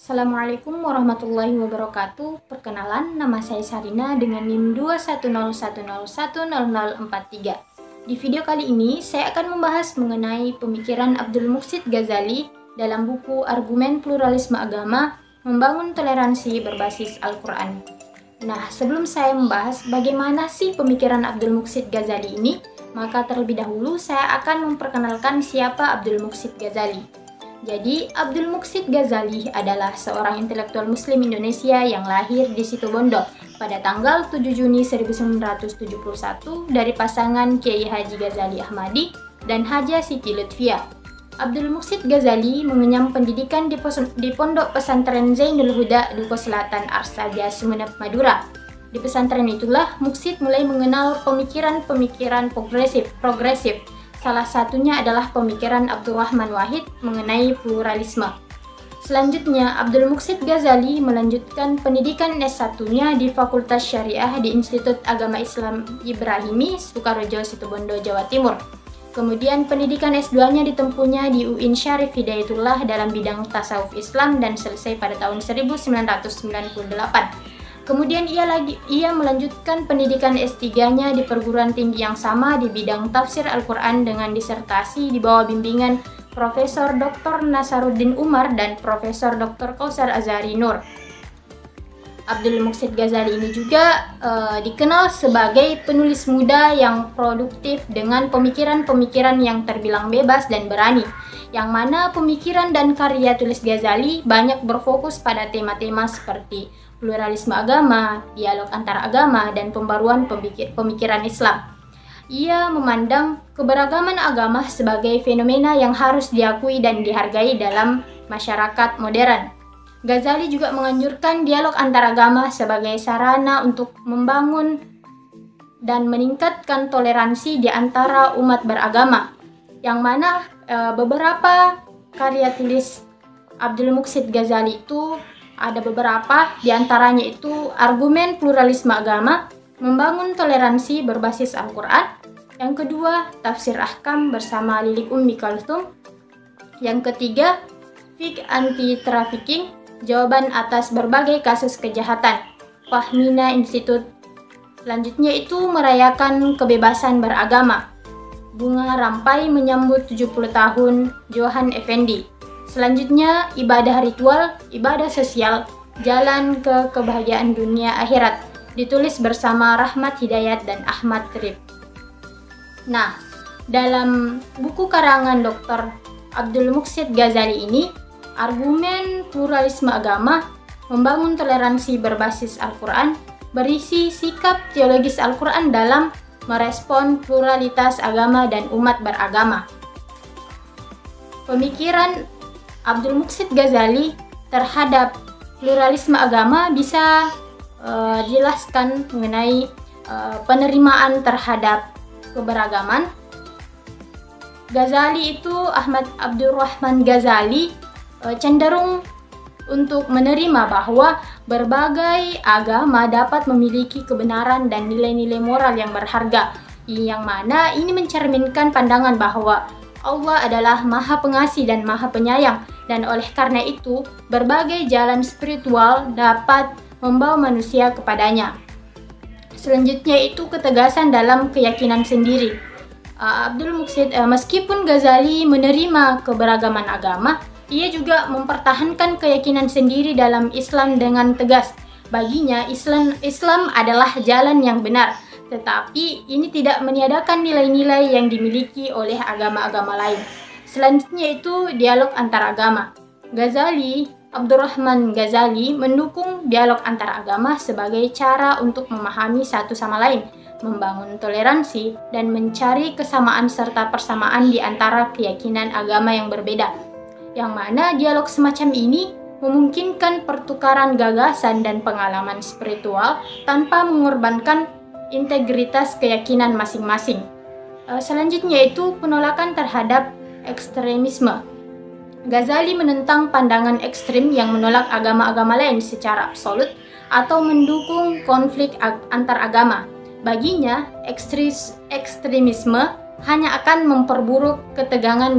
Assalamualaikum warahmatullahi wabarakatuh. Perkenalan, nama saya Sarina dengan NIM 21010100043. Di video kali ini, saya akan membahas mengenai pemikiran Abdul Muhsin Ghazali dalam buku Argumen Pluralisme Agama, Membangun Toleransi Berbasis Al-Quran. Nah, sebelum saya membahas bagaimana sih pemikiran Abdul Muhsin Ghazali ini, maka terlebih dahulu saya akan memperkenalkan siapa Abdul Muhsin Ghazali. Jadi, Abdul Muhsin Ghazali adalah seorang intelektual muslim Indonesia yang lahir di Situbondo pada tanggal 7 Juni 1971 dari pasangan Kiai Haji Ghazali Ahmadi dan Haja Siti Lutfia. Abdul Muhsin Ghazali mengenyam pendidikan di Pondok Pesantren Zainul Huda, Dukuh Selatan, Arsaja, Sumeneb, Madura. Di pesantren itulah Muhsin mulai mengenal pemikiran-pemikiran progresif. Salah satunya adalah pemikiran Abdurrahman Wahid mengenai pluralisme. Selanjutnya, Abdul Muhsin Ghazali melanjutkan pendidikan S1-nya di Fakultas Syariah di Institut Agama Islam Ibrahimi, Sukarejo, Situbondo, Jawa Timur. Kemudian pendidikan S2-nya ditempuhnya di UIN Syarif Hidayatullah dalam bidang tasawuf Islam dan selesai pada tahun 1998. Kemudian ia melanjutkan pendidikan S3-nya di perguruan tinggi yang sama di bidang tafsir Al-Quran dengan disertasi di bawah bimbingan Profesor Dr. Nasaruddin Umar dan Profesor Dr. Kausar Azhari Nur. Abdul Muhsin Ghazali ini juga dikenal sebagai penulis muda yang produktif dengan pemikiran-pemikiran yang terbilang bebas dan berani, yang mana pemikiran dan karya tulis Ghazali banyak berfokus pada tema-tema seperti pluralisme agama, dialog antar agama, dan pembaruan pemikiran Islam. Ia memandang keberagaman agama sebagai fenomena yang harus diakui dan dihargai dalam masyarakat modern. Ghazali juga menganjurkan dialog antar agama sebagai sarana untuk membangun dan meningkatkan toleransi di antara umat beragama, yang mana beberapa karya tulis Abdul Muhsin Ghazali itu ada beberapa, diantaranya itu Argumen Pluralisme Agama, Membangun Toleransi Berbasis Al-Quran. Yang kedua, Tafsir Ahkam bersama Lilik Ummi Kalthum. Yang ketiga, Fiqh Anti-Trafficking, Jawaban atas berbagai kasus kejahatan, Fahmina Institute. Selanjutnya itu merayakan kebebasan beragama, Bunga Rampai menyambut 70 tahun Johan Effendi. Selanjutnya, ibadah ritual, ibadah sosial, jalan ke kebahagiaan dunia akhirat, ditulis bersama Rahmat Hidayat dan Ahmad Trip. Nah, dalam buku karangan Dr. Abdul Muhsin Ghazali ini, Argumen Pluralisme Agama, Membangun Toleransi Berbasis Al-Quran, berisi sikap teologis Al-Quran dalam merespon pluralitas agama dan umat beragama. Pemikiran Abdul Muhsin Ghazali terhadap pluralisme agama bisa dijelaskan mengenai penerimaan terhadap keberagaman. Ghazali itu Ahmad Abdurrahman Ghazali cenderung untuk menerima bahwa berbagai agama dapat memiliki kebenaran dan nilai-nilai moral yang berharga, yang mana ini mencerminkan pandangan bahwa Allah adalah Maha Pengasih dan Maha Penyayang, dan oleh karena itu berbagai jalan spiritual dapat membawa manusia kepadanya. Selanjutnya itu ketegasan dalam keyakinan sendiri. Abdul Muhsin, meskipun Ghazali menerima keberagaman agama, ia juga mempertahankan keyakinan sendiri dalam Islam dengan tegas. Baginya Islam adalah jalan yang benar, tetapi ini tidak meniadakan nilai-nilai yang dimiliki oleh agama-agama lain. Selanjutnya itu dialog antar agama. Abdurrahman Ghazali mendukung dialog antar agama sebagai cara untuk memahami satu sama lain, membangun toleransi, dan mencari kesamaan serta persamaan di antara keyakinan agama yang berbeda. Yang mana dialog semacam ini memungkinkan pertukaran gagasan dan pengalaman spiritual tanpa mengorbankan integritas keyakinan masing-masing. Selanjutnya itu penolakan terhadap ekstremisme. Ghazali menentang pandangan ekstrim yang menolak agama-agama lain secara absolut atau mendukung konflik antar agama. Baginya, ekstremisme hanya akan memperburuk ketegangan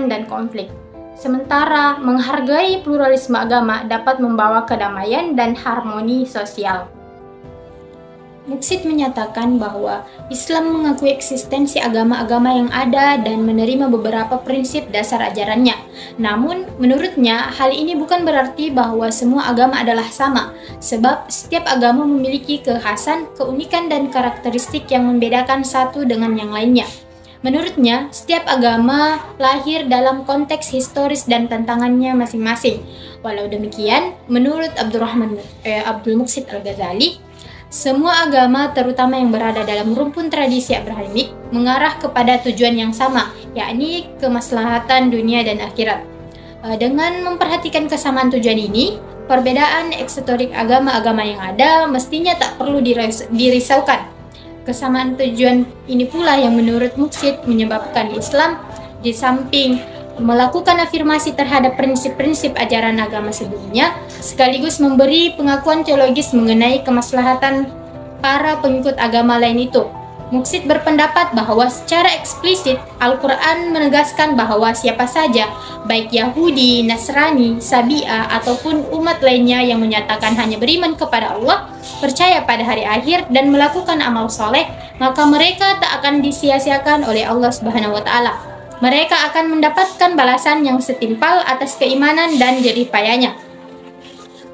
dan konflik. Sementara menghargai pluralisme agama dapat membawa kedamaian dan harmoni sosial. Muksid menyatakan bahwa Islam mengakui eksistensi agama-agama yang ada dan menerima beberapa prinsip dasar ajarannya. Namun, menurutnya, hal ini bukan berarti bahwa semua agama adalah sama, sebab setiap agama memiliki kekhasan, keunikan, dan karakteristik yang membedakan satu dengan yang lainnya. Menurutnya, setiap agama lahir dalam konteks historis dan tantangannya masing-masing. Walau demikian, menurut Abdul Muksid Al-Ghazali, semua agama, terutama yang berada dalam rumpun tradisi Abrahamik, mengarah kepada tujuan yang sama, yakni kemaslahatan dunia dan akhirat. Dengan memperhatikan kesamaan tujuan ini, perbedaan eksoterik agama-agama yang ada mestinya tak perlu dirisaukan. Kesamaan tujuan ini pula yang menurut Muksid menyebabkan Islam, di samping melakukan afirmasi terhadap prinsip-prinsip ajaran agama sebelumnya, sekaligus memberi pengakuan teologis mengenai kemaslahatan para pengikut agama lain itu. Muksid berpendapat bahwa secara eksplisit Al-Quran menegaskan bahwa siapa saja, baik Yahudi, Nasrani, Sabi'ah, ataupun umat lainnya yang menyatakan hanya beriman kepada Allah, percaya pada hari akhir, dan melakukan amal soleh, maka mereka tak akan disia-siakan oleh Allah Subhanahu wa Ta'ala. Mereka akan mendapatkan balasan yang setimpal atas keimanan dan jerih payahnya.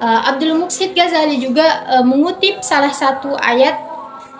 Abdul Muksid Ghazali juga mengutip salah satu ayat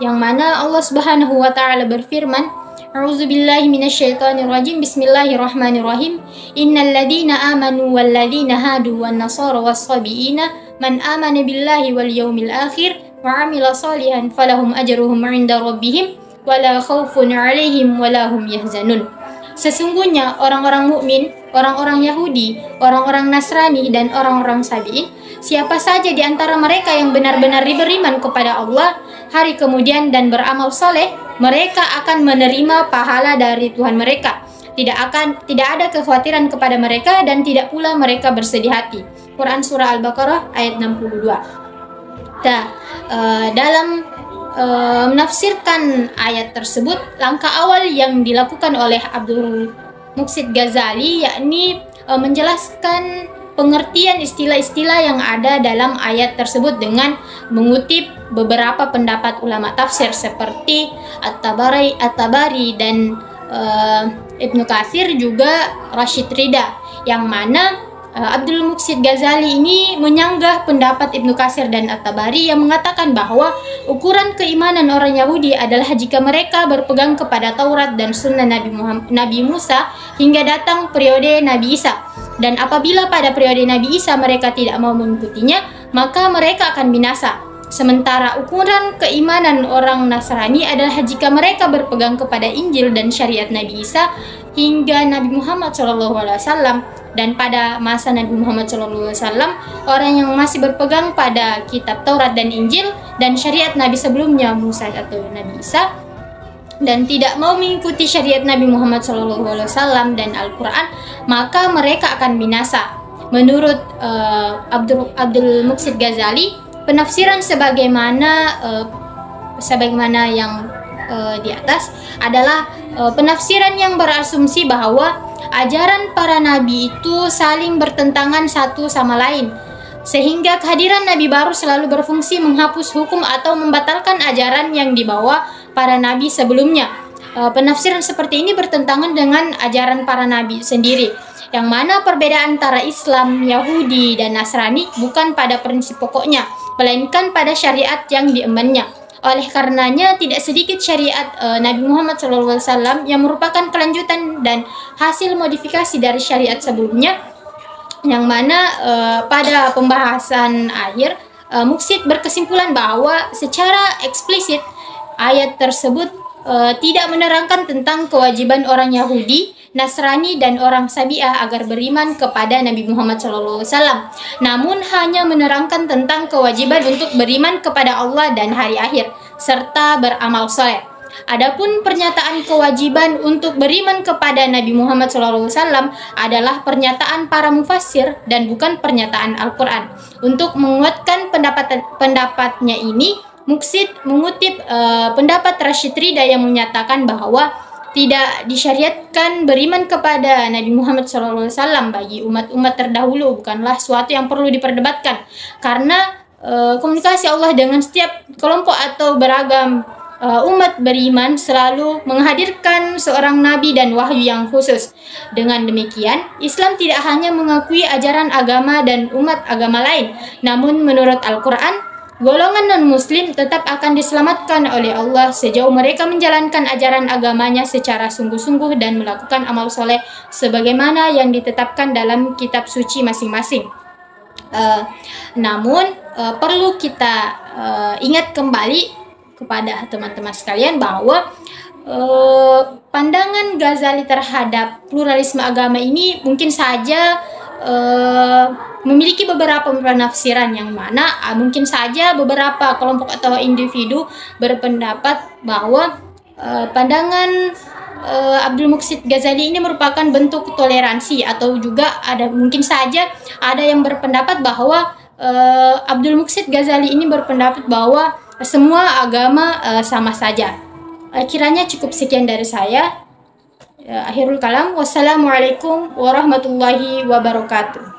yang mana Allah Subhanahu wa Ta'ala berfirman, A'udzubillahi minasyaitonirrajim, Bismillahirrahmanirrahim. Innal ladina amanu wal ladina hadu wan nasara was-sabiina man amana billahi wal yaumil akhir wa 'amila shalihan falahum ajruhum 'inda rabbihim wala khaufun 'alaihim wala hum yahzanun. Sesungguhnya orang-orang mukmin, orang-orang Yahudi, orang-orang Nasrani, dan orang-orang Sabi'in, siapa saja di antara mereka yang benar-benar beriman kepada Allah, hari kemudian dan beramal soleh, mereka akan menerima pahala dari Tuhan mereka. Tidak ada kekhawatiran kepada mereka dan tidak pula mereka bersedih hati. Quran Surah Al-Baqarah ayat 62. Dalam menafsirkan ayat tersebut, langkah awal yang dilakukan oleh Abdul Muksid Ghazali yakni menjelaskan pengertian istilah-istilah yang ada dalam ayat tersebut dengan mengutip beberapa pendapat ulama tafsir seperti At-Tabari dan Ibnu Katsir, juga Rashid Ridha, yang mana Abdul Muksid Ghazali ini menyanggah pendapat Ibnu Katsir dan At-Tabari yang mengatakan bahwa ukuran keimanan orang Yahudi adalah jika mereka berpegang kepada Taurat dan Sunnah Nabi Musa hingga datang periode Nabi Isa. Dan apabila pada periode Nabi Isa mereka tidak mau mengikutinya, maka mereka akan binasa. Sementara ukuran keimanan orang Nasrani adalah jika mereka berpegang kepada Injil dan syariat Nabi Isa hingga Nabi Muhammad SAW. Dan pada masa Nabi Muhammad SAW, orang yang masih berpegang pada kitab Taurat dan Injil dan syariat Nabi sebelumnya, Musa atau Nabi Isa, dan tidak mau mengikuti syariat Nabi Muhammad SAW dan Al-Quran, maka mereka akan binasa. Menurut Abdul Muksid Ghazali, penafsiran sebagaimana yang di atas adalah penafsiran yang berasumsi bahwa ajaran para nabi itu saling bertentangan satu sama lain, sehingga kehadiran nabi baru selalu berfungsi menghapus hukum atau membatalkan ajaran yang dibawa para nabi sebelumnya. Penafsiran seperti ini bertentangan dengan ajaran para nabi sendiri, yang mana perbedaan antara Islam, Yahudi, dan Nasrani bukan pada prinsip pokoknya, melainkan pada syariat yang diembannya. Oleh karenanya, tidak sedikit syariat Nabi Muhammad SAW yang merupakan kelanjutan dan hasil modifikasi dari syariat sebelumnya, yang mana pada pembahasan akhir, Muksid berkesimpulan bahwa secara eksplisit ayat tersebut tidak menerangkan tentang kewajiban orang Yahudi, Nasrani, dan orang Sabi'ah agar beriman kepada Nabi Muhammad SAW. Namun hanya menerangkan tentang kewajiban untuk beriman kepada Allah dan hari akhir, serta beramal soleh. Adapun pernyataan kewajiban untuk beriman kepada Nabi Muhammad SAW adalah pernyataan para mufassir dan bukan pernyataan Al-Quran. Untuk menguatkan pendapatnya ini, Muksid mengutip pendapat Rashid Ridha yang menyatakan bahwa tidak disyariatkan beriman kepada Nabi Muhammad SAW bagi umat-umat terdahulu bukanlah suatu yang perlu diperdebatkan, karena komunikasi Allah dengan setiap kelompok atau beragam umat beriman selalu menghadirkan seorang nabi dan wahyu yang khusus. Dengan demikian, Islam tidak hanya mengakui ajaran agama dan umat agama lain, namun menurut Al-Quran, golongan non-muslim tetap akan diselamatkan oleh Allah sejauh mereka menjalankan ajaran agamanya secara sungguh-sungguh dan melakukan amal soleh sebagaimana yang ditetapkan dalam kitab suci masing-masing. Namun perlu kita ingat kembali kepada teman-teman sekalian bahwa pandangan Ghazali terhadap pluralisme agama ini mungkin saja memiliki beberapa penafsiran, yang mana mungkin saja beberapa kelompok atau individu berpendapat bahwa pandangan Abdul Muhsin Ghazali ini merupakan bentuk toleransi, atau juga mungkin saja ada yang berpendapat bahwa Abdul Muhsin Ghazali ini berpendapat bahwa semua agama sama saja. Kiranya cukup sekian dari saya. Akhirul kalam. Wassalamualaikum warahmatullahi wabarakatuh.